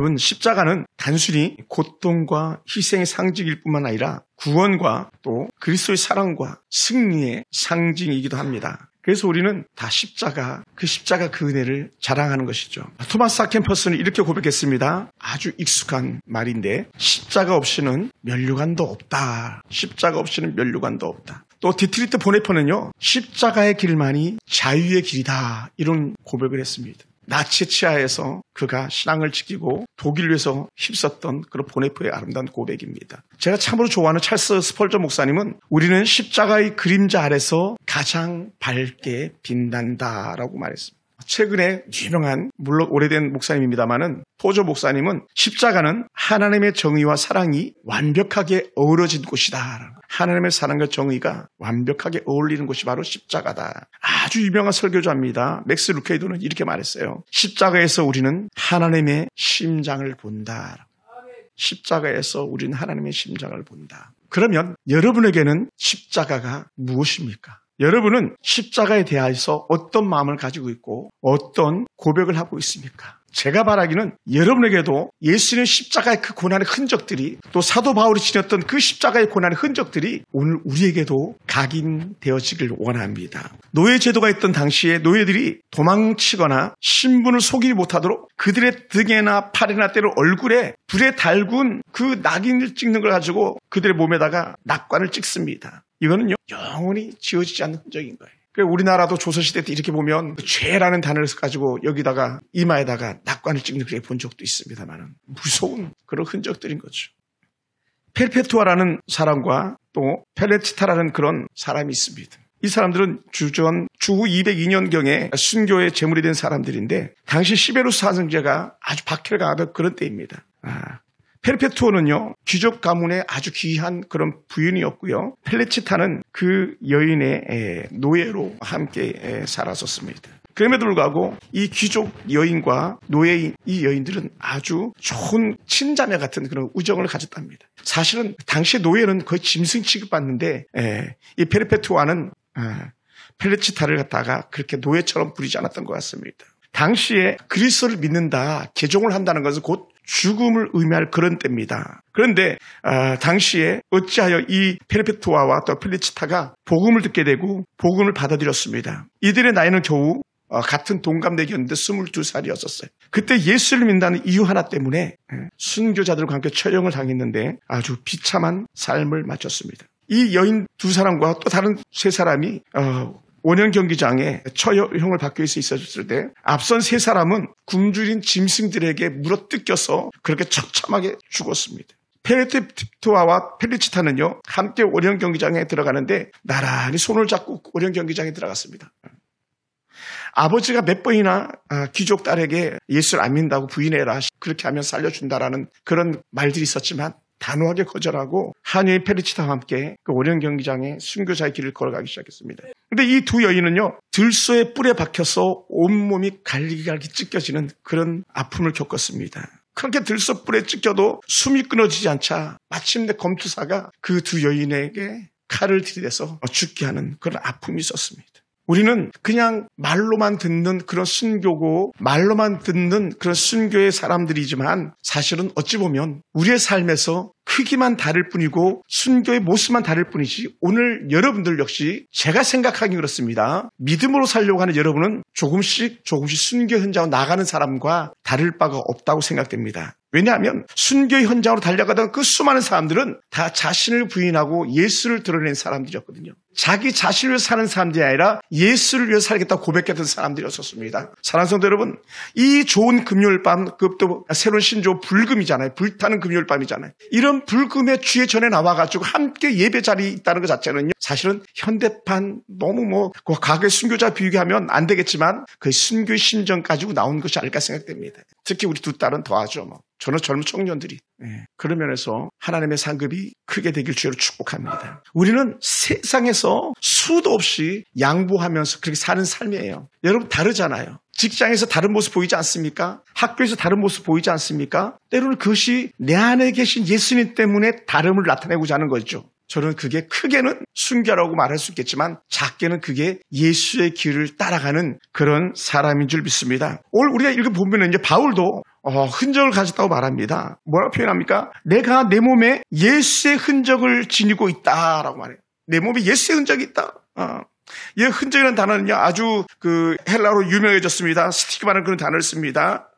여러분, 십자가는 단순히 고통과 희생의 상징일 뿐만 아니라 구원과 또 그리스도의 사랑과 승리의 상징이기도 합니다. 그래서 우리는 다 그 십자가 그 은혜를 자랑하는 것이죠. 토마스 아켄퍼스는 이렇게 고백했습니다. 아주 익숙한 말인데, 십자가 없이는 면류관도 없다. 십자가 없이는 면류관도 없다. 또 디트리트 보네퍼는요, 십자가의 길만이 자유의 길이다, 이런 고백을 했습니다. 나치 치하에서 그가 신앙을 지키고 독일에서 힘썼던 그런 보네퍼의 아름다운 고백입니다. 제가 참으로 좋아하는 찰스 스펄전 목사님은 우리는 십자가의 그림자 아래서 가장 밝게 빛난다라고 말했습니다. 최근에 유명한, 물론 오래된 목사님입니다만은 포조 목사님은 십자가는 하나님의 정의와 사랑이 완벽하게 어우러진 곳이다. 하나님의 사랑과 정의가 완벽하게 어울리는 곳이 바로 십자가다. 아주 유명한 설교자입니다. 맥스 루케이도는 이렇게 말했어요. 십자가에서 우리는 하나님의 심장을 본다. 십자가에서 우리는 하나님의 심장을 본다. 그러면 여러분에게는 십자가가 무엇입니까? 여러분은 십자가에 대해서 어떤 마음을 가지고 있고 어떤 고백을 하고 있습니까? 제가 바라기는 여러분에게도 예수님의 십자가의 그 고난의 흔적들이, 또 사도 바울이 지녔던 그 십자가의 고난의 흔적들이 오늘 우리에게도 각인되어지길 원합니다. 노예 제도가 있던 당시에 노예들이 도망치거나 신분을 속이지 못하도록 그들의 등에나 팔이나 때로 얼굴에 불에 달군 그 낙인을 찍는 걸 가지고 그들의 몸에다가 낙관을 찍습니다. 이거는요, 영원히 지워지지 않는 흔적인 거예요. 우리나라도 조선시대 때 이렇게 보면 죄라는 단어를 가지고 여기다가 이마에다가 낙관을 찍는 그렇게 본 적도 있습니다만, 무서운 그런 흔적들인 거죠. 페르페투아라는 사람과 또 펠레치타라는 그런 사람이 있습니다. 이 사람들은 주후 202년경에 순교의 제물이 된 사람들인데, 당시 시베루스 사성제가 아주 박해를 가하던 그런 때입니다. 페르페투어는요, 귀족 가문의 아주 귀한 그런 부인이었고요. 펠레치타는 그 여인의 노예로 함께 살았었습니다. 그럼에도 불구하고 이 귀족 여인과 노예인 이 여인들은 아주 좋은 친자매 같은 그런 우정을 가졌답니다. 사실은 당시 노예는 거의 짐승 취급받는데, 이 페르페투아는 펠레치타를 갖다가 그렇게 노예처럼 부리지 않았던 것 같습니다. 당시에 그리스도를 믿는다, 개종을 한다는 것은 곧 죽음을 의미할 그런 때입니다. 그런데 당시에 어찌하여 이 페르페투아와 또 펠레치타가 복음을 듣게 되고 복음을 받아들였습니다. 이들의 나이는 겨우 같은 동갑내기였는데 22살이었었어요. 그때 예수를 믿는다는 이유 하나 때문에 순교자들과 함께 처형을 당했는데 아주 비참한 삶을 마쳤습니다. 이 여인 두 사람과 또 다른 세 사람이 원형 경기장에 처형을 받기 위해서 있었을 때, 앞선 세 사람은 굶주린 짐승들에게 물어뜯겨서 그렇게 처참하게 죽었습니다. 페르페투아와 펠리치타는요, 함께 원형 경기장에 들어가는데 나란히 손을 잡고 원형 경기장에 들어갔습니다. 아버지가 몇 번이나 귀족 딸에게 예수를 안 믿는다고 부인해라, 그렇게 하면 살려준다라는 그런 말들이 있었지만 단호하게 거절하고 한여인 펠리치타와 함께 그 원형 경기장에 순교자의 길을 걸어가기 시작했습니다. 근데 이 두 여인은요, 들소의 뿔에 박혀서 온몸이 갈기갈기 찢겨지는 그런 아픔을 겪었습니다. 그렇게 들소 뿔에 찢겨도 숨이 끊어지지 않자 마침내 검투사가 그 두 여인에게 칼을 들이대서 죽게 하는 그런 아픔이 있었습니다. 우리는 그냥 말로만 듣는 그런 순교고 말로만 듣는 그런 순교의 사람들이지만, 사실은 어찌 보면 우리의 삶에서 크기만 다를 뿐이고 순교의 모습만 다를 뿐이지, 오늘 여러분들 역시 제가 생각하기 그렇습니다. 믿음으로 살려고 하는 여러분은 조금씩 순교 현장으로 나가는 사람과 다를 바가 없다고 생각됩니다. 왜냐하면 순교의 현장으로 달려가던 그 수많은 사람들은 다 자신을 부인하고 예수를 드러낸 사람들이었거든요. 자기 자신을 위해 사는 사람들이 아니라 예수를 위해 살겠다고 고백했던 사람들이었습니다. 사랑하는 성도 여러분, 이 좋은 금요일 밤, 그것도 새로운 신조 불금이잖아요. 불타는 금요일 밤이잖아요. 이런 불금의 주의 전에 나와가지고 함께 예배 자리에 있다는 것 자체는요, 사실은 현대판 너무 과거의 순교자 비교하면 안 되겠지만 그 순교의 심정 가지고 나온 것이 아닐까 생각됩니다. 특히 우리 두 딸은 더하죠. 저는 젊은 청년들이. 그런 면에서 하나님의 상급이 크게 되길 주로 축복합니다. 우리는 세상에서 수도 없이 양보하면서 그렇게 사는 삶이에요. 여러분 다르잖아요. 직장에서 다른 모습 보이지 않습니까? 학교에서 다른 모습 보이지 않습니까? 때로는 그것이 내 안에 계신 예수님 때문에 다름을 나타내고자 하는 거죠. 저는 그게 크게는 순교라고 말할 수 있겠지만 작게는 그게 예수의 길을 따라가는 그런 사람인 줄 믿습니다. 오늘 우리가 읽어보면 이제 바울도 흔적을 가졌다고 말합니다. 뭐라고 표현합니까? 내가 내 몸에 예수의 흔적을 지니고 있다라고 말해요. 내 몸에 예수의 흔적이 있다. 이 흔적이라는 단어는요, 아주 헬라어로 유명해졌습니다. 스티그마라는 그런 단어를 씁니다.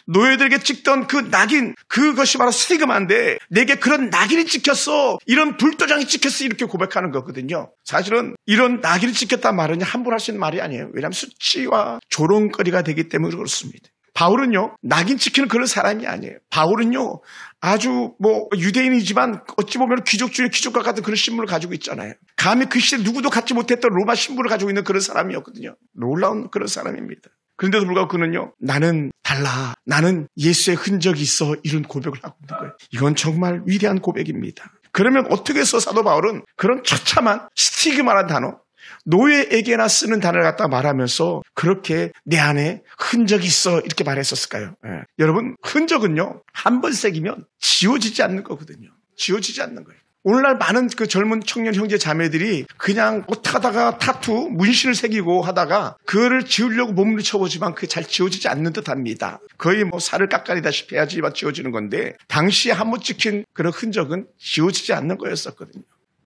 노예들에게 찍던 그 낙인, 그것이 바로 스티그마인데, 내게 그런 낙인이 찍혔어. 이런 불도장이 찍혔어. 이렇게 고백하는 거거든요. 사실은 이런 낙인이 찍혔단 말은 함부로 할 수 있는 말이 아니에요. 왜냐하면 수치와 조롱거리가 되기 때문에 그렇습니다. 바울은요, 낙인 찍히는 그런 사람이 아니에요. 바울은요, 아주 유대인이지만 어찌 보면 귀족 중에 귀족과 같은 그런 신분을 가지고 있잖아요. 감히 그 시대 누구도 갖지 못했던 로마 신분을 가지고 있는 그런 사람이었거든요. 놀라운 그런 사람입니다. 그런데도 불구하고 그는요, 나는 달라. 나는 예수의 흔적이 있어. 이런 고백을 하고 있는 거예요. 이건 정말 위대한 고백입니다. 그러면 어떻게 해서 사도 바울은 그런 처참한 스티그마라는 단어, 노예에게나 쓰는 단어를 갖다 말하면서 그렇게 내 안에 흔적이 있어 이렇게 말했었을까요? 여러분, 흔적은요, 한 번 새기면 지워지지 않는 거거든요. 지워지지 않는 거예요. 오늘날 많은 그 젊은 청년 형제 자매들이 그냥 어떻게 하다가 타투, 문신을 새기고 하다가 그거를 지우려고 몸을 쳐보지만 그게 잘 지워지지 않는 듯 합니다. 거의 살을 깎아내다시피 해야지만 지워지는 건데, 당시에 한번 찍힌 그런 흔적은 지워지지 않는 거였었거든요.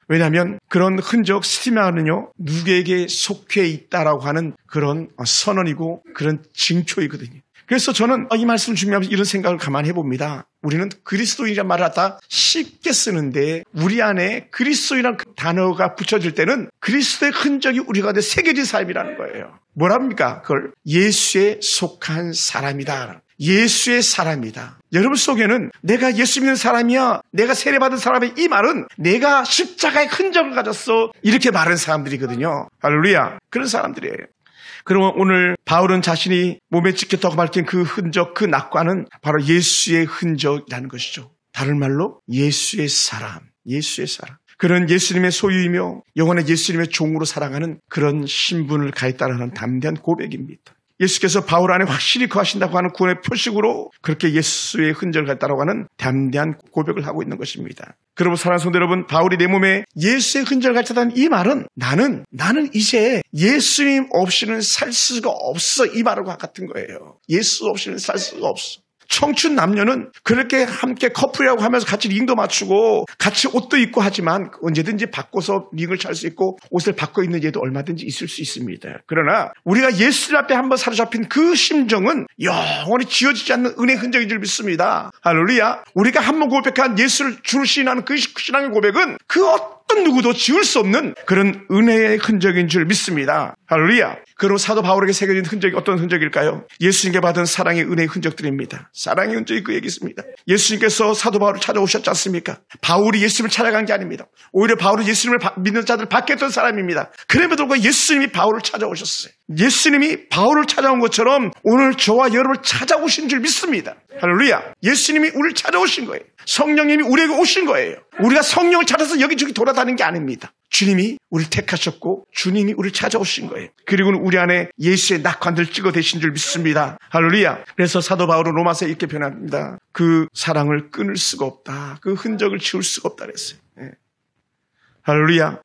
왜냐하면 그런 흔적, 스티그마는요, 누구에게 속해 있다라고 하는 그런 선언이고 그런 징표이거든요. 그래서 저는 이 말씀을 준비하면서 이런 생각을 가만히 해봅니다. 우리는 그리스도인이란 말을 갖다 쉽게 쓰는데, 우리 안에 그리스도인이라는 그 단어가 붙여질 때는 그리스도의 흔적이 우리 가운데 새겨진 사람이라는 거예요. 뭐랍니까? 그걸 예수에 속한 사람이다. 예수의 사람이다. 여러분 속에는 내가 예수 믿는 사람이야, 내가 세례받은 사람이, 이 말은 내가 십자가의 흔적을 가졌어, 이렇게 말하는 사람들이거든요. 할렐루야. 그런 사람들이에요. 그러면 오늘 바울은 자신이 몸에 찍혔다고 밝힌 그 흔적, 그 낙관은 바로 예수의 흔적이라는 것이죠. 다른 말로 예수의 사람, 예수의 사람. 그런 예수님의 소유이며 영원의 예수님의 종으로 살아가는 그런 신분을 가했다는 담대한 고백입니다. 예수께서 바울 안에 확실히 거하신다고 하는 구원의 표식으로 그렇게 예수의 흔적을 갖다라고 하는 담대한 고백을 하고 있는 것입니다. 그러므로 사랑하는 성도 여러분, 바울이 내 몸에 예수의 흔적을 갖다는 이 말은 나는 이제 예수님 없이는 살 수가 없어, 이 말과 같은 거예요. 예수 없이는 살 수가 없어. 청춘 남녀는 그렇게 함께 커플이라고 하면서 같이 링도 맞추고 같이 옷도 입고 하지만 언제든지 바꿔서 링을 찰 수 있고 옷을 바꿔 입는 예도 얼마든지 있을 수 있습니다. 그러나 우리가 예수 앞에 한번 사로잡힌 그 심정은 영원히 지워지지 않는 은혜의 흔적인 줄 믿습니다. 할렐루야. 우리가 한번 고백한 예수를 주를 시인하는 그 신앙의 고백은 그 어떤 누구도 지울 수 없는 그런 은혜의 흔적인 줄 믿습니다. 할렐루야. 그럼 사도 바울에게 새겨진 흔적이 어떤 흔적일까요? 예수님께 받은 사랑의 은혜의 흔적들입니다. 사랑의 흔적이 그 얘기 있습니다. 예수님께서 사도 바울을 찾아오셨지 않습니까? 바울이 예수님을 찾아간 게 아닙니다. 오히려 바울은 예수님을 믿는 자들을 받겠던 사람입니다. 그럼에도 불구하고 예수님이 바울을 찾아오셨어요. 예수님이 바울을 찾아온 것처럼 오늘 저와 여러분을 찾아오신 줄 믿습니다. 할렐루야. 예수님이 우리를 찾아오신 거예요. 성령님이 우리에게 오신 거예요. 우리가 성령을 찾아서 여기저기 돌아다니는 게 아닙니다. 주님이 우리를 택하셨고 주님이 우리를 찾아오신 거예요. 그리고는 우리 안에 예수의 낙관들 찍어대신 줄 믿습니다. 할렐루야. 그래서 사도 바울은 로마서에 이렇게 표현합니다. 그 사랑을 끊을 수가 없다. 그 흔적을 지울 수가 없다 그랬어요. 할렐루야.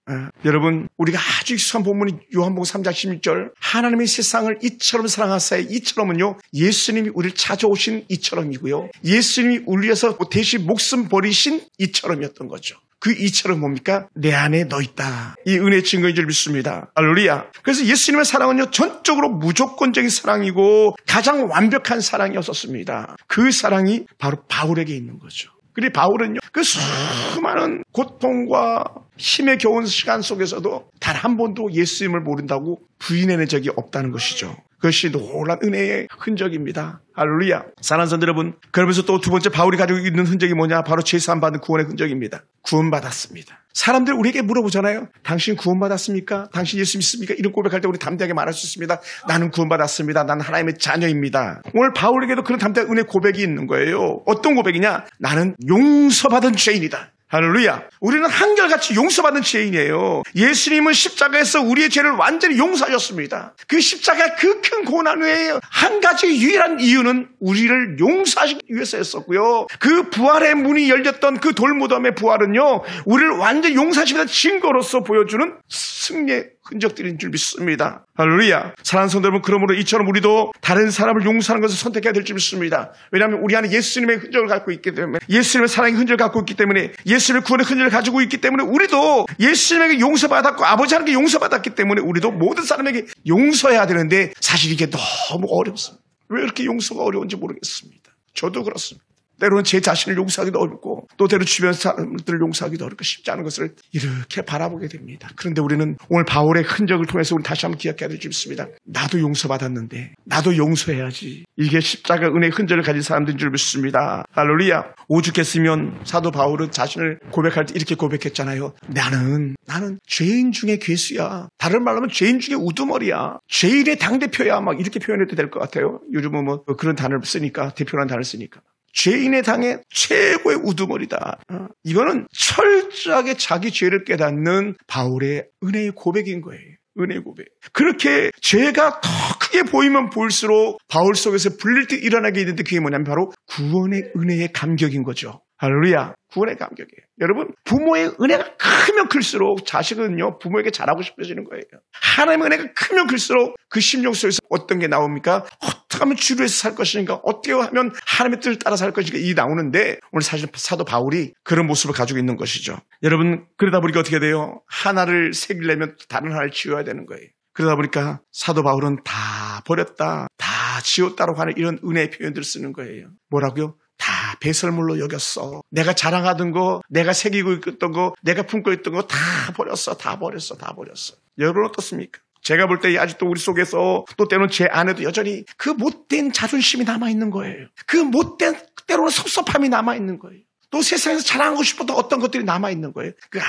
여러분, 우리가 아주 익숙한 본문이 요한복음 3장 16절, 하나님의 세상을 이처럼 사랑하사에, 이처럼은요, 예수님이 우리를 찾아오신 이처럼이고요, 예수님이 우리 위해서 대신 목숨 버리신 이처럼이었던 거죠. 그 이처럼 뭡니까? 내 안에 너 있다. 이 은혜의 증거인 줄 믿습니다. 할렐루야. 그래서 예수님의 사랑은요, 전적으로 무조건적인 사랑이고 가장 완벽한 사랑이었었습니다. 그 사랑이 바로 바울에게 있는 거죠. 그리고 바울은요, 그 수많은 고통과 힘에 겨운 시간 속에서도 단 한 번도 예수님을 모른다고 부인해낸 적이 없다는 것이죠. 그것이 놀라운 은혜의 흔적입니다. 할렐루야. 사랑하는 성도 여러분, 그러면서 또 두 번째 바울이 가지고 있는 흔적이 뭐냐? 바로 죄사함 받은 구원의 흔적입니다. 구원받았습니다. 사람들 우리에게 물어보잖아요. 당신 구원받았습니까? 당신 예수 믿습니까? 이런 고백할 때 우리 담대하게 말할 수 있습니다. 나는 구원받았습니다. 나는 하나님의 자녀입니다. 오늘 바울에게도 그런 담대한 은혜 고백이 있는 거예요. 어떤 고백이냐? 나는 용서받은 죄인이다. 할렐루야. 우리는 한결같이 용서받은 죄인이에요. 예수님은 십자가에서 우리의 죄를 완전히 용서하셨습니다. 그 십자가의 그 큰 고난 외에 한 가지 유일한 이유는 우리를 용서하시기 위해서였었고요. 그 부활의 문이 열렸던 그 돌무덤의 부활은요, 우리를 완전히 용서하시는 증거로서 보여주는 승리의 흔적들인 줄 믿습니다. 할렐루야. 사랑하는 성도 여러분, 그러므로 이처럼 우리도 다른 사람을 용서하는 것을 선택해야 될 줄 믿습니다. 왜냐하면 우리 안에 예수님의 흔적을 갖고 있기 때문에, 예수님의 사랑의 흔적을 갖고 있기 때문에, 예수님의 구원의 흔적을 가지고 있기 때문에, 우리도 예수님에게 용서받았고 아버지 하나님께 용서받았기 때문에 우리도 모든 사람에게 용서해야 되는데, 사실 이게 너무 어렵습니다. 왜 이렇게 용서가 어려운지 모르겠습니다. 저도 그렇습니다. 때로는 제 자신을 용서하기도 어렵고 또 때로 주변 사람들을 용서하기도 어렵고 쉽지 않은 것을 이렇게 바라보게 됩니다. 그런데 우리는 오늘 바울의 흔적을 통해서 우리 다시 한번 기억해야 될 줄 믿습니다. 나도 용서받았는데 나도 용서해야지. 이게 십자가 은혜의 흔적을 가진 사람들인 줄 믿습니다. 할렐루야. 오죽했으면 사도 바울은 자신을 고백할 때 이렇게 고백했잖아요. 나는 죄인 중에 괴수야. 다른 말로 하면 죄인 중에 우두머리야. 죄인의 당대표야. 막 이렇게 표현해도 될 것 같아요. 요즘은 뭐 그런 단어를 쓰니까, 대표라는 단어를 쓰니까. 죄인의 당의 최고의 우두머리다. 이거는 철저하게 자기 죄를 깨닫는 바울의 은혜의 고백인 거예요. 은혜의 고백. 그렇게 죄가 더 크게 보이면 보일수록 바울 속에서 불릴 듯 일어나게 되는데 그게 뭐냐면 바로 구원의 은혜의 감격인 거죠. 할렐루야. 구원의 감격이에요. 여러분, 부모의 은혜가 크면 클수록 자식은요, 부모에게 잘하고 싶어지는 거예요. 하나님의 은혜가 크면 클수록 그 심령 속에서 어떤 게 나옵니까? 어떻게 하면 주류에서 살 것인가? 어떻게 하면 하나님의 뜻을 따라 살 것인가? 이 나오는데 오늘 사실 사도 바울이 그런 모습을 가지고 있는 것이죠. 여러분, 그러다 보니까 어떻게 돼요? 하나를 새기려면 다른 하나를 지워야 되는 거예요. 그러다 보니까 사도 바울은 다 버렸다, 다 지웠다라고 하는 이런 은혜의 표현들을 쓰는 거예요. 뭐라고요? 다 배설물로 여겼어. 내가 자랑하던 거, 내가 새기고 있던 거, 내가 품고 있던 거 다 버렸어. 다 버렸어. 다 버렸어. 여러분 어떻습니까? 제가 볼 때 아직도 우리 속에서 또 때로는 제 안에도 여전히 그 못된 자존심이 남아있는 거예요. 그 못된 때로는 섭섭함이 남아있는 거예요. 또 세상에서 자랑하고 싶었던 어떤 것들이 남아있는 거예요. 그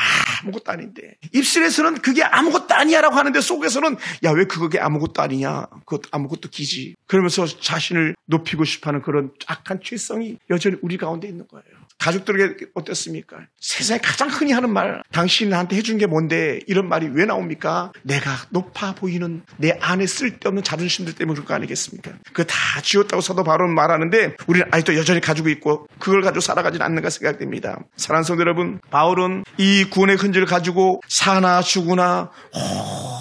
아무것도 아닌데. 입술에서는 그게 아무것도 아니야라고 하는데 속에서는 야, 왜 그게 아무것도 아니냐. 그것 아무것도 기지. 그러면서 자신을 높이고 싶어하는 그런 악한 죄성이 여전히 우리 가운데 있는 거예요. 가족들에게 어땠습니까? 세상에 가장 흔히 하는 말, 당신이 나한테 해준 게 뭔데 이런 말이 왜 나옵니까? 내가 높아 보이는 내 안에 쓸데없는 자존심들 때문에 그럴 거 아니겠습니까? 그거 다 지웠다고 사도 바울은 말하는데 우리는 아직도 여전히 가지고 있고 그걸 가지고 살아가지는 않는가 생각됩니다. 사랑하는 성도 여러분, 바울은 이 구원의 흔적을 가지고 사나 죽으나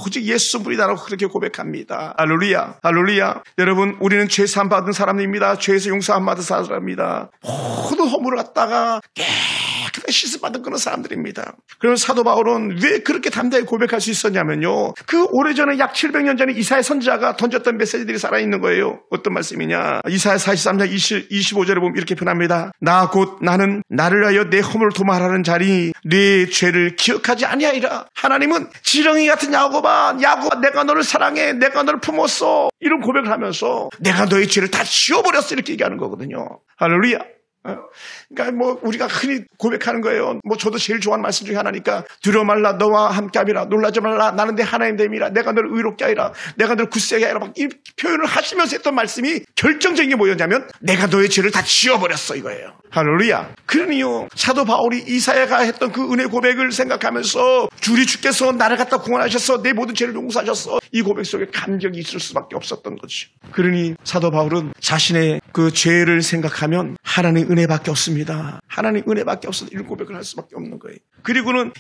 오직 예수뿐이다라고 그렇게 고백합니다. 할렐루야. 할렐루야. 여러분, 우리는 죄 사함 받은 사람입니다. 죄에서 용서함 받은 사람입니다. 모든 허물을 갖다가 깨끗하게 씻음받은 그런 사람들입니다. 그러면 사도 바울은 왜 그렇게 담대하게 고백할 수 있었냐면요, 그 오래전에 약 700년 전에 이사야 선지자가 던졌던 메시지들이 살아있는 거예요. 어떤 말씀이냐, 이사야 43장 25절에 보면 이렇게 표현합니다. 나 곧 나는 나를 위하여 내 허물을 도말하는 자리 네 죄를 기억하지 아니하리라. 하나님은 지렁이 같은 야곱아, 내가 너를 사랑해, 내가 너를 품었어, 이런 고백을 하면서 내가 너의 죄를 다 지워버렸어, 이렇게 얘기하는 거거든요. 할렐루야. 그러니까 뭐 우리가 흔히 고백하는 거예요. 뭐 저도 제일 좋아하는 말씀 중에 하나니까, 두려워 말라, 너와 함께함이라, 놀라지 말라, 나는 내 하나님 됨이라, 내가 너를 의롭게 하리라, 내가 너를 굳세게 하리라, 막 이 표현을 하시면서 했던 말씀이 결정적인 게 뭐였냐면 내가 너의 죄를 다 지워버렸어, 이거예요. 할렐루야. 그러니요, 사도 바울이 이사야가 했던 그 은혜 고백을 생각하면서 주리 주께서 나를 갖다 구원하셔서 내 모든 죄를 용서하셨어, 이 고백 속에 감격이 있을 수밖에 없었던 거지. 그러니 사도 바울은 자신의 그 죄를 생각하면 하나님의 은혜밖에 없습니다. 하나님 은혜밖에 없어서 이런 고백을 할 수밖에 없는 거예요. 그리고는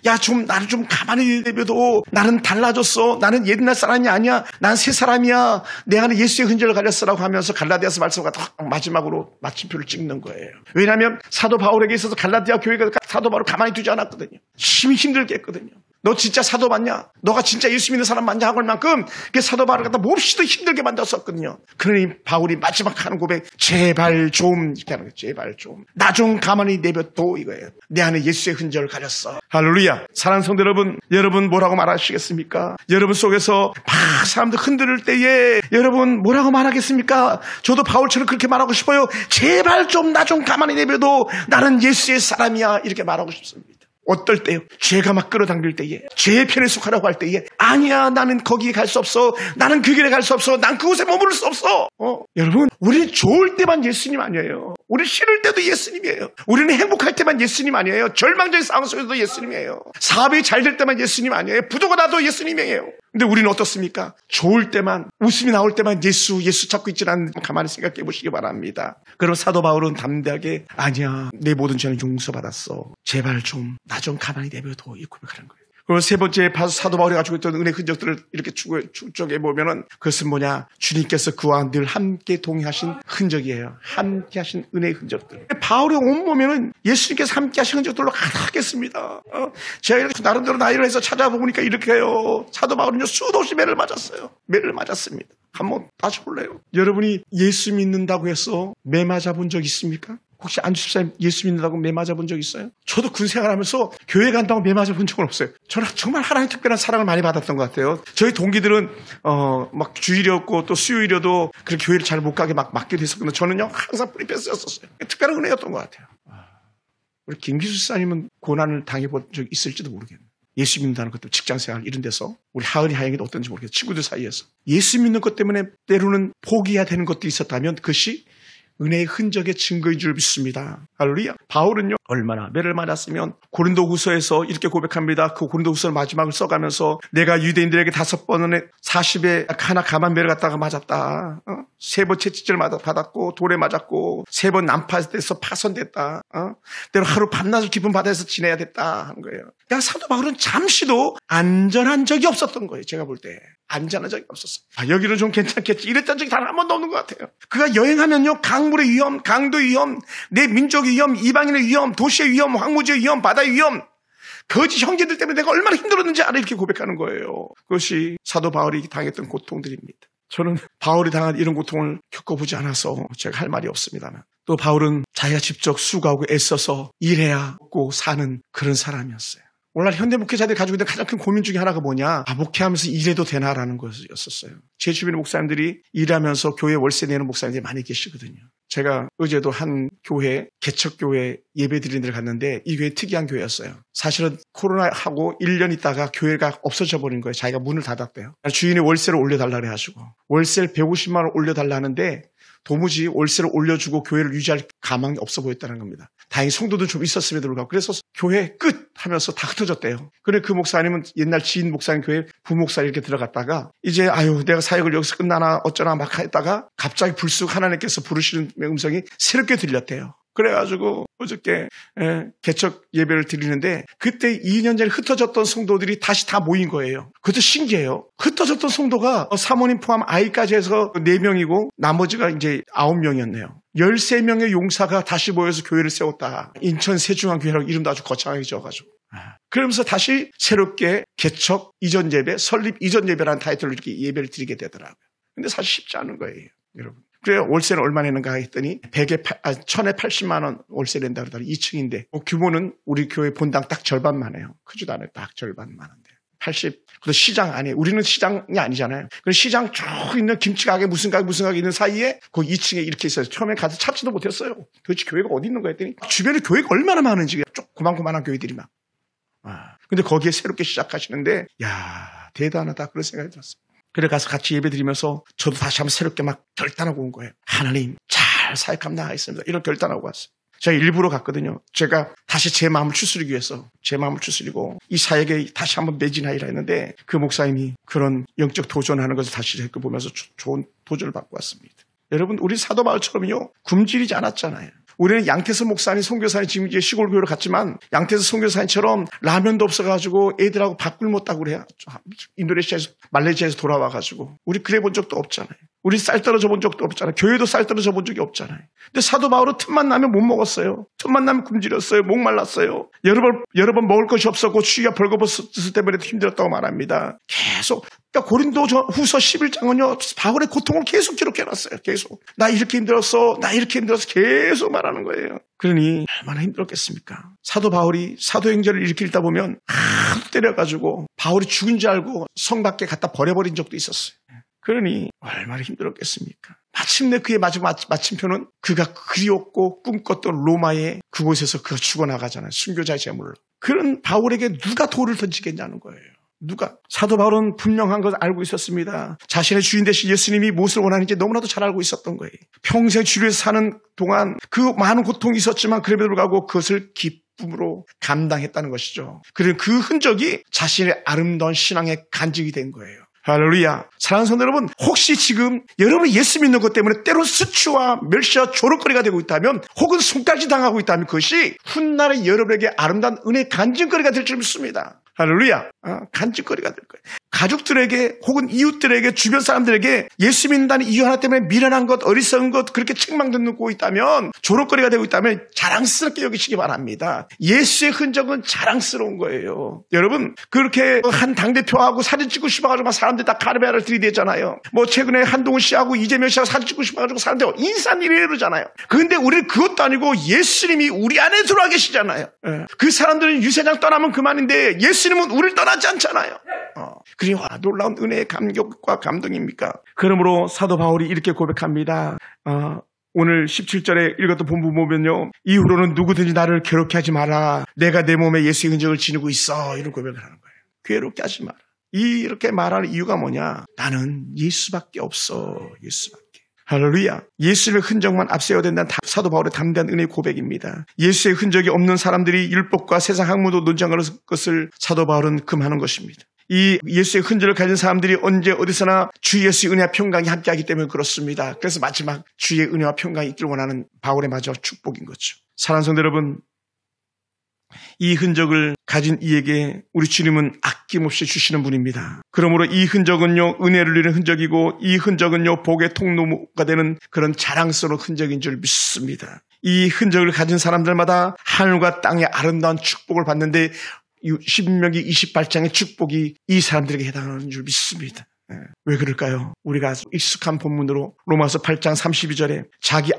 나를 좀 가만히 내버려도 나는 달라졌어. 나는 옛날 사람이 아니야. 난 새 사람이야. 내 안에 예수의 흔적을 가졌어라고 하면서 갈라디아서 말씀과 마지막으로 마침표를 찍는 거예요. 왜냐하면 사도 바울에게 있어서 갈라디아 교회가 사도 바울을 가만히 두지 않았거든요. 힘들게 했거든요. 너 진짜 사도 맞냐? 너가 진짜 예수 믿는 사람 맞냐? 하고 할 만큼 사도 바울을 갖다 몹시도 힘들게 만들었었거든요. 그러니 바울이 마지막 하는 고백, 제발 좀, 이렇게 하는 거예요. 제발 좀. 나 좀 가만히 내버려둬, 이거예요. 내 안에 예수의 흔적을 가졌어. 할렐루야. 사랑하는 성도 여러분 뭐라고 말하시겠습니까? 여러분 속에서 막 사람들 흔들 때에 여러분 뭐라고 말하겠습니까? 저도 바울처럼 그렇게 말하고 싶어요. 제발 좀 나 좀 가만히 내버려둬. 나는 예수의 사람이야. 이렇게 말하고 싶습니다. 어떨 때요? 죄가 막 끌어당길 때에, 죄의 편에 속하라고 할 때에, 아니야, 나는 거기에 갈 수 없어. 나는 그 길에 갈 수 없어. 난 그곳에 머무를 수 없어. 여러분, 우리는 좋을 때만 예수님 아니에요. 우리 싫을 때도 예수님이에요. 우리는 행복할 때만 예수님 아니에요. 절망적인 상황 속에서도 예수님이에요. 사업이 잘 될 때만 예수님 아니에요. 부도가 나도 예수님이에요. 근데 우리는 어떻습니까? 좋을 때만, 웃음이 나올 때만 예수 찾고 있지 않는지 가만히 생각해 보시기 바랍니다. 그럼 사도 바울은 담대하게, 아니야, 내 모든 죄는 용서받았어. 제발 좀, 나 좀 가만히 내버려둬, 이 고백하는 거예요. 그리고 세 번째 사도 바울이 가지고 있던 은혜 흔적들을 이렇게 추적해 보면은 그것은 뭐냐? 주님께서 그와 늘 함께 동행하신 흔적이에요. 함께 하신 은혜의 흔적들. 바울의 온몸에는 예수님께서 함께 하신 흔적들로 가득하겠습니다. 제가 이렇게 나름대로 나이를 해서 찾아보니까 이렇게 해요. 사도 바울은요, 수도 없이 매를 맞았어요. 매를 맞았습니다. 한번 다시 볼래요? 여러분이 예수 믿는다고 해서 매 맞아본 적 있습니까? 혹시 안주집사님 예수 믿는다고 매 맞아본 적 있어요? 저도 군 생활하면서 교회 간다고 매 맞아본 적은 없어요. 저는 정말 하나님의 특별한 사랑을 많이 받았던 것 같아요. 저희 동기들은 막 주일이었고 또 수요일이어도 그렇게 교회를 잘 못 가게 막 맡기도 했었거든요. 저는요 항상 프리패스였었어요. 특별한 은혜였던 것 같아요. 우리 김기수 집사님은 고난을 당해본 적 있을지도 모르겠네요. 예수 믿는다는 것도 직장생활 이런 데서 우리 하은이 하영이도 어떤지 모르겠어요. 친구들 사이에서 예수 믿는 것 때문에 때로는 포기해야 되는 것도 있었다면 그것이 은혜의 흔적의 증거인 줄 믿습니다. 할렐루야. 바울은요 얼마나 매를 맞았으면 고린도후서에서 이렇게 고백합니다. 그 고린도후서 마지막을 써가면서 내가 유대인들에게 5번에 40에 하나 가만 매를 갖다가 맞았다. 3번 채찍질 받았고 돌에 맞았고 3번 난파돼서 파손됐다. 때로 하루 밤낮을 깊은 바다에서 지내야 됐다 하는 거예요. 그러니까 사도 바울은 잠시도 안전한 적이 없었던 거예요. 제가 볼 때. 안전한 적이 없었어요. 여기는 좀 괜찮겠지. 이랬던 적이 단 한 번도 없는 것 같아요. 그가 여행하면요. 강물의 위험, 강도의 위험, 내 민족의 위험, 이방인의 위험, 도시의 위험, 황무지의 위험, 바다의 위험, 거짓 형제들 때문에 내가 얼마나 힘들었는지 알아 이렇게 고백하는 거예요. 그것이 사도 바울이 당했던 고통들입니다. 저는 바울이 당한 이런 고통을 겪어보지 않아서 제가 할 말이 없습니다만 또 바울은 자기가 직접 수고하고 애써서 일해야 먹고 사는 그런 사람이었어요. 오늘날 현대 목회자들이 가지고 있는 가장 큰 고민 중에 하나가 뭐냐? 목회하면서 일해도 되나라는 것이었었어요. 제 주변의 목사님들이 일하면서 교회 월세 내는 목사님들이 많이 계시거든요. 제가 어제도 한 교회, 개척교회 예배 드리는 데를 갔는데 이 교회 특이한 교회였어요. 사실은 코로나하고 1년 있다가 교회가 없어져 버린 거예요. 자기가 문을 닫았대요. 주인이 월세를 올려달라 그래가지고 월세를 150만 원 올려달라는데 도무지 월세를 올려주고 교회를 유지할 가망이 없어 보였다는 겁니다. 다행히 성도도 좀 있었음에도 불구하고 그래서 교회 끝 하면서 다 흩어졌대요. 그래 그 목사님은 옛날 지인 목사님 교회 부목사 이렇게 들어갔다가 이제 내가 사역을 여기서 끝나나 어쩌나 막 했다가 갑자기 불쑥 하나님께서 부르시는 음성이 새롭게 들렸대요. 그래가지고 어저께 개척 예배를 드리는데 그때 2년 전에 흩어졌던 성도들이 다시 다 모인 거예요. 그것도 신기해요. 흩어졌던 성도가 사모님 포함 아이까지 해서 4명이고 나머지가 이제 9명이었네요. 13명의 용사가 다시 모여서 교회를 세웠다. 인천 세중앙교회라고 이름도 아주 거창하게 지어가지고. 그러면서 다시 새롭게 개척 이전 예배, 설립 이전 예배라는 타이틀로 이렇게 예배를 드리게 되더라고요. 근데 사실 쉽지 않은 거예요, 여러분. 그래요. 월세는 얼마 내는가 했더니 1080만 원 월세 낸다 그러더니 2층인데 규모는 우리 교회 본당 딱 절반만 해요. 크지도 않아요. 딱 절반만 한데. 80. 그래도 시장 안에 우리는 시장이 아니잖아요. 그 시장 쭉 있는 김치 가게 무슨 가게 있는 사이에 그 2층에 이렇게 있어요. 처음에 가서 찾지도 못했어요. 도대체 교회가 어디 있는 거야 했더니 주변에 교회가 얼마나 많은지 고만고만한 교회들이 막. 근데 거기에 새롭게 시작하시는데 야 대단하다 그런 생각이 들었어요. 그래 가서 같이 예배 드리면서 저도 다시 한번 새롭게 막 결단하고 온 거예요. 하나님 잘 사역하면 나가겠습니다. 이런 결단하고 왔어요. 제가 일부러 갔거든요. 제가 다시 제 마음을 추스리기 위해서 제 마음을 추스리고 이 사역에 다시 한번 매진하리라 했는데 그 목사님이 그런 영적 도전하는 것을 다시 보면서 좋은 도전을 받고 왔습니다. 여러분 우리 사도 바울처럼요 굶주리지 않았잖아요. 우리는 양태서 목사님, 선교사님 지금 이제 시골 교회로 갔지만 양태서 선교사님처럼 라면도 없어가지고 애들하고 밥 굶었다고 그래요. 인도네시아에서 말레이시아에서 돌아와가지고 우리 그래 본 적도 없잖아요. 우리 쌀 떨어져 본 적도 없잖아요. 교회도 쌀 떨어져 본 적이 없잖아요. 근데 사도 바울은 틈만 나면 못 먹었어요. 틈만 나면 굶주렸어요. 목말랐어요. 여러 번 먹을 것이 없었고 추위가 벌거벗었을 때문에 힘들었다고 말합니다. 계속. 그러니까 고린도 후서 11장은요. 바울의 고통을 계속 기록해놨어요. 계속. 나 이렇게 힘들었어. 계속 말하는 거예요. 그러니 얼마나 힘들었겠습니까? 사도 바울이 사도행전을 이렇게 읽다 보면 하도 때려가지고 바울이 죽은 줄 알고 성 밖에 갖다 버려버린 적도 있었어요. 그러니 얼마나 힘들었겠습니까? 마침내 그의 마지막 마침표는 그가 그리웠고 꿈꿨던 로마의 그곳에서 그가 죽어나가잖아요. 순교자의 제물로. 그런 바울에게 누가 돌을 던지겠냐는 거예요. 누가? 사도 바울은 분명한 걸 알고 있었습니다. 자신의 주인 되신 예수님이 무엇을 원하는지 너무나도 잘 알고 있었던 거예요. 평생 주류에서 사는 동안 그 많은 고통이 있었지만 그럼에도 불구하고 그것을 기쁨으로 감당했다는 것이죠. 그리고 그 흔적이 자신의 아름다운 신앙의 간직이 된 거예요. 할렐루야. 사랑하는 성도 여러분, 혹시 지금 여러분이 예수 믿는 것 때문에 때로 수치와 멸시와 조롱거리가 되고 있다면 혹은 손가락질 당하고 있다면 그것이 훗날에 여러분에게 아름다운 은혜의 간증거리가 될 줄 믿습니다. 할렐루야. 간직거리가 될 거예요. 가족들에게 혹은 이웃들에게 주변 사람들에게 예수 믿는다는 이유 하나 때문에 미련한 것, 어리석은 것, 그렇게 책망듣고 있다면, 조롱거리가 되고 있다면 자랑스럽게 여기시기 바랍니다. 예수의 흔적은 자랑스러운 거예요. 여러분, 그렇게 한 당대표하고 사진 찍고 싶어가지고 막 사람들이 다 카르베라를 들이대잖아요. 뭐 최근에 한동훈 씨하고 이재명 씨하고 사진 찍고 싶어가지고 사람들이 인산이래 이러잖아요. 그런데 우리는 그것도 아니고 예수님이 우리 안에 들어와 계시잖아요. 그 사람들은 유세장 떠나면 그만인데 예수님은 우리를 떠나지 않잖아요. 그리고 놀라운 은혜의 감격과 감동입니까? 그러므로 사도 바울이 이렇게 고백합니다. 오늘 17절에 읽었던 본문 보면요, 이후로는 누구든지 나를 괴롭게 하지 마라. 내가 내 몸에 예수의 흔적을 지니고 있어. 이런 고백을 하는 거예요. 괴롭게 하지 마라. 이렇게 말하는 이유가 뭐냐? 나는 예수밖에 없어. 예수밖에. 할렐루야. 예수의 흔적만 앞세워야 된다는 사도 바울의 담대한 은혜의 고백입니다. 예수의 흔적이 없는 사람들이 율법과 세상 학문도 논쟁하는 것을 사도 바울은 금하는 것입니다. 이 예수의 흔적을 가진 사람들이 언제 어디서나 주 예수의 은혜와 평강이 함께하기 때문에 그렇습니다. 그래서 마지막 주의 은혜와 평강이 있기를 원하는 바울의 마지막 축복인 거죠. 사랑하는 성도 여러분, 이 흔적을 가진 이에게 우리 주님은 아낌없이 주시는 분입니다. 그러므로 이 흔적은요, 은혜를 누리는 흔적이고, 이 흔적은요, 복의 통로가 되는 그런 자랑스러운 흔적인 줄 믿습니다. 이 흔적을 가진 사람들마다 하늘과 땅의 아름다운 축복을 받는데, 신명기 28장의 축복이 이 사람들에게 해당하는 줄 믿습니다. 왜 그럴까요? 우리가 익숙한 본문으로 로마서 8장 32절에 자기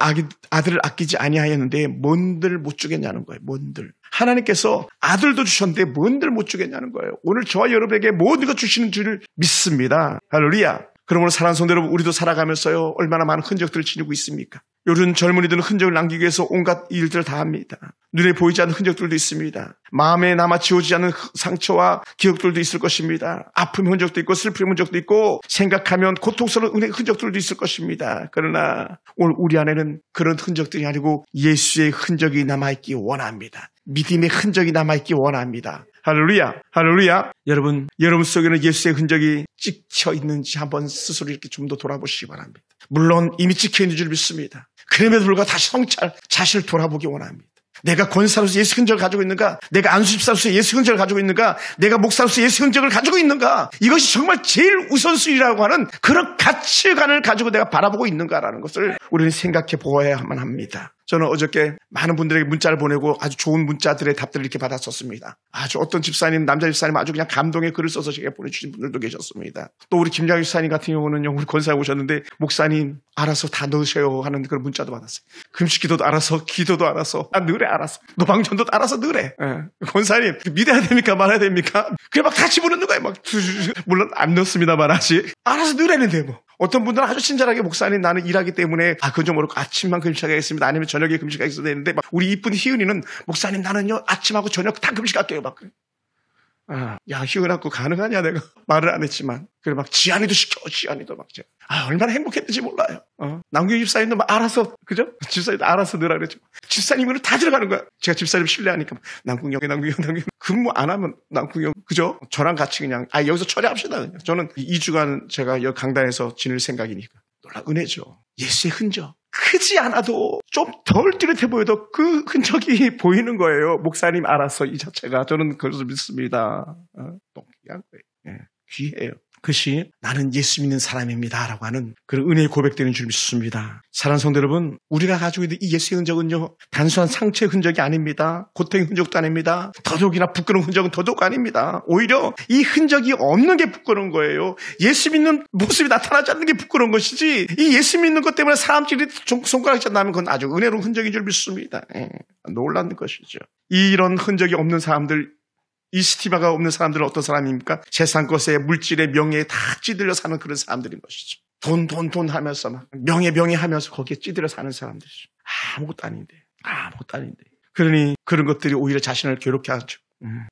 아들을 아끼지 아니하였는데 뭔들 못 주겠냐는 거예요. 뭔들. 하나님께서 아들도 주셨는데 뭔들 못 주겠냐는 거예요. 오늘 저와 여러분에게 모든 것 주시는 줄 믿습니다. 할렐루야. 그러므로 사랑하는 성도 여러분, 우리도 살아가면서요, 얼마나 많은 흔적들을 지니고 있습니까? 요즘 젊은이들은 흔적을 남기기 위해서 온갖 일들을 다 합니다. 눈에 보이지 않는 흔적들도 있습니다. 마음에 남아 지워지지 않는 상처와 기억들도 있을 것입니다. 아픔의 흔적도 있고 슬픔의 흔적도 있고 생각하면 고통스러운 은혜의 흔적들도 있을 것입니다. 그러나 오늘 우리 안에는 그런 흔적들이 아니고 예수의 흔적이 남아있기 원합니다. 믿음의 흔적이 남아있기 원합니다. 할렐루야. 할렐루야. 여러분 속에는 예수의 흔적이 찍혀 있는지 한번 스스로 이렇게 좀 더 돌아보시기 바랍니다. 물론 이미 찍혀 있는 줄 믿습니다. 그럼에도 불구하고 다시 성찰, 자신을 돌아보기 원합니다. 내가 권사로서 예수 흔적을 가지고 있는가? 내가 안수집사로서 예수 흔적을 가지고 있는가? 내가 목사로서 예수 흔적을 가지고 있는가? 이것이 정말 제일 우선순위라고 하는 그런 가치관을 가지고 내가 바라보고 있는가라는 것을 우리는 생각해 보아야만 합니다. 저는 어저께 많은 분들에게 문자를 보내고 아주 좋은 문자들의 답들을 이렇게 받았었습니다. 아주 어떤 집사님, 남자 집사님 아주 그냥 감동의 글을 써서 제가 보내주신 분들도 계셨습니다. 또 우리 김장희 집사님 같은 경우는요, 우리 권사에 오셨는데 목사님 알아서 다 넣으셔요 하는 그런 문자도 받았어요. 금식 기도도 알아서, 기도도 알아서, 넣으래 알아서, 노방전도 알아서 넣으래. 권사님 믿어야 됩니까 말아야 됩니까? 그래 막 같이 부르는 거예요. 막 물론 안 넣습니다만 아직 알아서 넣으라는데 뭐. 어떤 분들은 아주 친절하게 목사님 나는 일하기 때문에 그건 좀 어렵고 아침만 금식하겠습니다. 아니면 저녁에 금식하겠어야 되는데 막 우리 이쁜 희은이는 목사님 나는요 아침하고 저녁 다 금식할게요. 막 야 희은하고 가능하냐 내가 말을 안 했지만 그래 막 지안이도 시켜 지안이도 막 얼마나 행복했는지 몰라요. 남규 집사님도 막 알아서 그죠? 집사님도 알아서 넣으라 그랬죠. 집사님은 다 들어가는 거야. 제가 집사님 신뢰하니까 남궁영 근무 안 하면 남궁영 그죠? 저랑 같이 그냥 여기서 처리합시다. 그냥. 저는 2주간 제가 여기 강단에서 지낼 생각이니까 놀라 은혜죠. 예수의 흔적 크지 않아도 좀 덜 뚜렷해 보여도 그 흔적이 보이는 거예요. 목사님 알아서 이 자체가 저는 그것을 믿습니다. 또 귀한 거예요. 귀해요. 그것이 나는 예수 믿는 사람입니다 라고 하는 그런 은혜의 고백되는 줄 믿습니다. 사랑하는 성도 여러분, 우리가 가지고 있는 이 예수의 흔적은요 단순한 상처의 흔적이 아닙니다. 고통의 흔적도 아닙니다. 더더욱이나 부끄러운 흔적은 더더욱 아닙니다. 오히려 이 흔적이 없는 게 부끄러운 거예요. 예수 믿는 모습이 나타나지 않는 게 부끄러운 것이지 이 예수 믿는 것 때문에 사람들이 손가락질 나면 그건 아주 은혜로운 흔적인 줄 믿습니다. 놀라는 것이죠. 이런 흔적이 없는 사람들, 이 스티마가 없는 사람들은 어떤 사람입니까? 세상 것에 물질에 명예에 다 찌들려 사는 그런 사람들인 것이죠. 돈 하면서 막 명예 하면서 거기에 찌들려 사는 사람들이죠. 아무것도 아닌데. 그러니 그런 것들이 오히려 자신을 괴롭게 하죠.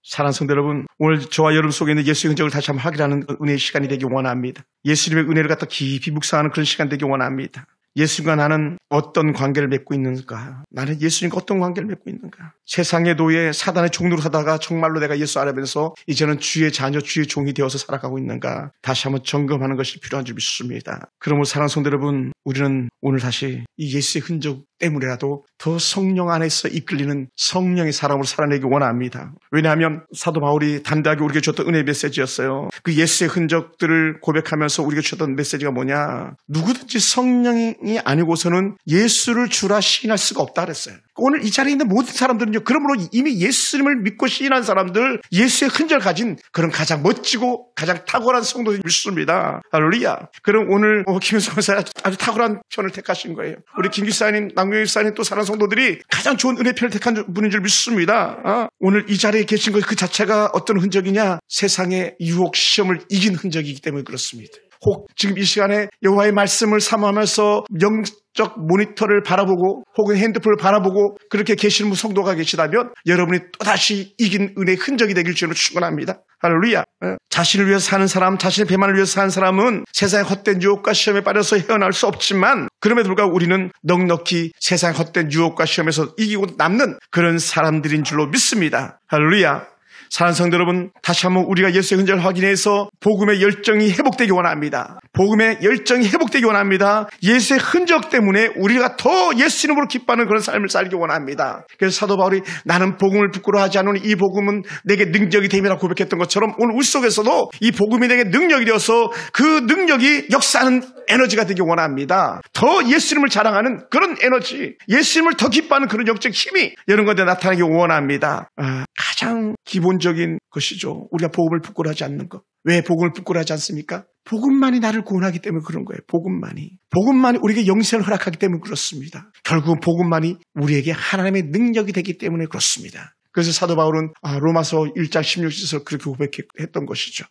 사랑하는 성도 여러분, 오늘 저와 여러분 속에 있는 예수의 흔적을 다시 한번 확인하는 은혜의 시간이 되기 원합니다. 예수님의 은혜를 갖다 깊이 묵상하는 그런 시간 되기 원합니다. 예수님과 나는 어떤 관계를 맺고 있는가? 나는 예수님과 어떤 관계를 맺고 있는가? 세상의 노예, 사단의 종로로 하다가 정말로 내가 예수 알아면서 이제는 주의 자녀, 주의 종이 되어서 살아가고 있는가? 다시 한번 점검하는 것이 필요한 줄 믿습니다. 그러므로 사랑하는 성도 여러분, 우리는 오늘 다시 이 예수의 흔적 때문에라도 더 성령 안에서 이끌리는 성령의 사람으로 살아내기 원합니다. 왜냐하면 사도 바울이 담대하게 우리에게 줬던 은혜의 메시지였어요. 그 예수의 흔적들을 고백하면서 우리에게 줬던 메시지가 뭐냐? 누구든지 성령이 아니고서는 예수를 주라 시인할 수가 없다 그랬어요. 오늘 이 자리에 있는 모든 사람들은요, 그러므로 이미 예수님을 믿고 시인한 사람들, 예수의 흔적을 가진 그런 가장 멋지고 가장 탁월한 성도들이 있습니다. 할렐루야. 그럼 오늘 김현수 권사님 아주 탁월한 편을 택하신 거예요. 우리 김 기사님, 남경 기사님 또 사랑하는 성도들이 가장 좋은 은혜 편을 택한 분인 줄 믿습니다. 오늘 이 자리에 계신 것 그 자체가 어떤 흔적이냐? 세상의 유혹, 시험을 이긴 흔적이기 때문에 그렇습니다. 혹 지금 이 시간에 여호와의 말씀을 사모하면서 영적 모니터를 바라보고 혹은 핸드폰을 바라보고 그렇게 계시는 성도가 계시다면 여러분이 또다시 이긴 은혜의 흔적이 되길 주로 축원합니다. 할렐루야. 자신을 위해서 사는 사람, 자신의 배만을 위해서 사는 사람은 세상의 헛된 유혹과 시험에 빠져서 헤어날 수 없지만 그럼에도 불구하고 우리는 넉넉히 세상의 헛된 유혹과 시험에서 이기고 남는 그런 사람들인 줄로 믿습니다. 할렐루야. 사랑하는 성도 여러분, 다시 한번 우리가 예수의 흔적을 확인해서 복음의 열정이 회복되기 원합니다. 복음의 열정이 회복되기 원합니다. 예수의 흔적 때문에 우리가 더 예수 이름으로 기뻐하는 그런 삶을 살기 원합니다. 그래서 사도 바울이 나는 복음을 부끄러워하지 않으니 이 복음은 내게 능력이 됨이라 고백했던 것처럼 오늘 우리 속에서도 이 복음이 내게 능력이 되어서 그 능력이 역사하는 에너지가 되기 원합니다. 더 예수 이름을 자랑하는 그런 에너지, 예수 이름을 더 기뻐하는 그런 영적 힘이 이런 것에 나타나기 원합니다. 가장 기본적인 것이죠. 우리가 복음을 부끄러워하지 않는 것. 왜 복음을 부끄러워하지 않습니까? 복음만이 나를 구원하기 때문에 그런 거예요. 복음만이 우리에게 영생을 허락하기 때문에 그렇습니다. 결국은 복음만이 우리에게 하나님의 능력이 되기 때문에 그렇습니다. 그래서 사도 바울은 로마서 1장 16절에서 그렇게 고백했던 것이죠.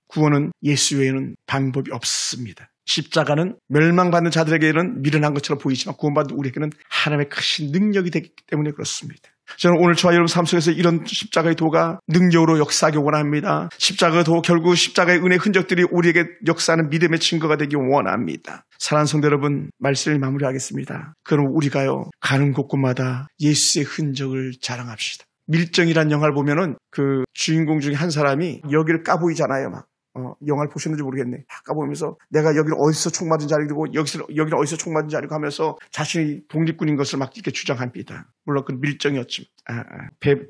구원은 예수 외에는 방법이 없습니다. 십자가는 멸망받는 자들에게는 미련한 것처럼 보이지만 구원받는 우리에게는 하나님의 크신 능력이 되기 때문에 그렇습니다. 저는 오늘 저와 여러분 삶 속에서 이런 십자가의 도가 능력으로 역사하기 원합니다. 십자가의 도, 결국 십자가의 은혜 흔적들이 우리에게 역사하는 믿음의 증거가 되기 원합니다. 사랑하는 성도 여러분, 말씀을 마무리하겠습니다. 그럼 우리가요, 가는 곳곳마다 예수의 흔적을 자랑합시다. 밀정이란 영화를 보면은 그 주인공 중에 한 사람이 여기를 까보이잖아요, 막. 영화를 보셨는지 모르겠네. 까보면서 내가 여기를 어디서 총 맞은 줄 알고 여기를 어디서 총 맞은 줄 알고 하면서 자신이 독립군인 것을 막 이렇게 주장합니다. 물론 그 밀정이었지만,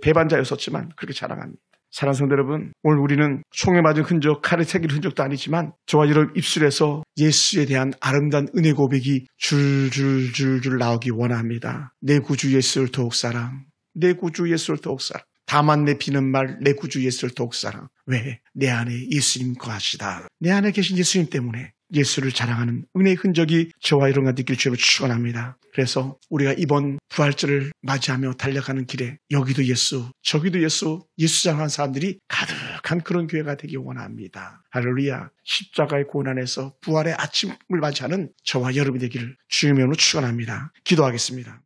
배반자였었지만 그렇게 자랑합니다. 사랑하는 성도 여러분, 오늘 우리는 총에 맞은 흔적, 칼에 새긴 흔적도 아니지만 저와 여러분 입술에서 예수에 대한 아름다운 은혜 고백이 줄줄줄줄 나오기 원합니다. 내 구주 예수를 더욱 사랑, 내 구주 예수를 더욱 사랑. 다만 내 비는 말 내 구주 예수를 더욱 사랑. 왜? 내 안에 예수님 거하시다. 내 안에 계신 예수님 때문에 예수를 자랑하는 은혜의 흔적이 저와 여러분과 느낄 줄로 축원합니다. 그래서 우리가 이번 부활절을 맞이하며 달려가는 길에 여기도 예수, 저기도 예수, 예수 자랑하는 사람들이 가득한 그런 교회가 되기 원합니다. 할렐루야. 십자가의 고난에서 부활의 아침을 맞이하는 저와 여러분이 되기를 주님의 이름으로 축원합니다. 기도하겠습니다.